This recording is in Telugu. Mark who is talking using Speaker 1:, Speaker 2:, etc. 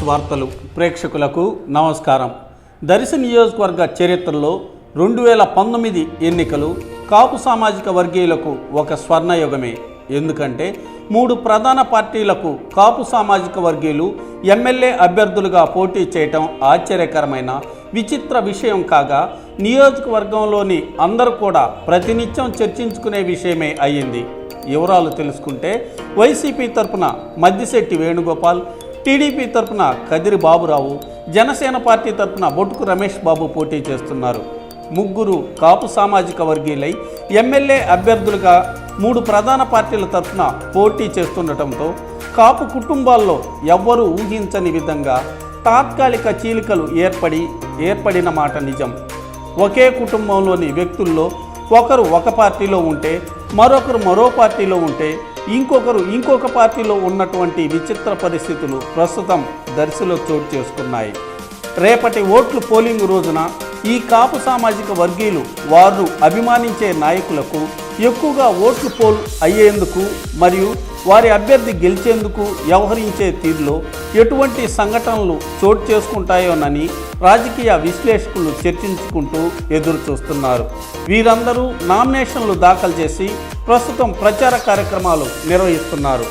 Speaker 1: వార్తలు ప్రేక్షకులకు నమస్కారం. దర్శి నియోజకవర్గ చరిత్రలో 2019 ఎన్నికలు కాపు సామాజిక వర్గీయులకు ఒక స్వర్ణయుగమే. ఎందుకంటే 3 ప్రధాన పార్టీలకు కాపు సామాజిక వర్గీయులు ఎమ్మెల్యే అభ్యర్థులుగా పోటీ చేయటం ఆశ్చర్యకరమైన విచిత్ర విషయం కాగా, నియోజకవర్గంలోని అందరూ కూడా ప్రతినిత్యం చర్చించుకునే విషయమే అయ్యింది. వివరాలు తెలుసుకుంటే, వైసీపీ తరపున మద్దిశెట్టి వేణుగోపాల్, టీడీపీ తరపున కదిరి బాబురావు, జనసేన పార్టీ తరపున బొట్టుకు రమేష్ బాబు పోటీ చేస్తున్నారు. ముగ్గురు కాపు సామాజిక వర్గీయులై ఎమ్మెల్యే అభ్యర్థులుగా 3 ప్రధాన పార్టీల తరపున పోటీ చేస్తుండటంతో కాపు కుటుంబాల్లో ఎవ్వరూ ఊహించని విధంగా తాత్కాలిక చీలికలు ఏర్పడిన మాట నిజం. ఒకే కుటుంబంలోని వ్యక్తుల్లో ఒకరు ఒక పార్టీలో ఉంటే, మరొకరు మరో పార్టీలో ఉంటే, ఇంకొకరు ఇంకొక పార్టీలో ఉన్నటువంటి విచిత్ర పరిస్థితులు ప్రస్తుతం దర్శిలో చోటు చేసుకున్నాయి. రేపటి ఓట్లు పోలింగ్ రోజున ఈ కాపు సామాజిక వర్గీయులు వారు అభిమానించే నాయకులకు ఎక్కువగా ఓట్లు పోల్ అయ్యేందుకు మరియు వారి అభ్యర్థి గెలిచేందుకు వ్యవహరించే తీరులో ఎటువంటి సంఘటనలు చోటు చేసుకుంటాయోనని రాజకీయ విశ్లేషకులు చర్చించుకుంటూ ఎదురు చూస్తున్నారు. వీరందరూ నామినేషన్లు దాఖలు చేసి ప్రస్తుతం ప్రచార కార్యక్రమాలు నిర్వహిస్తున్నారు.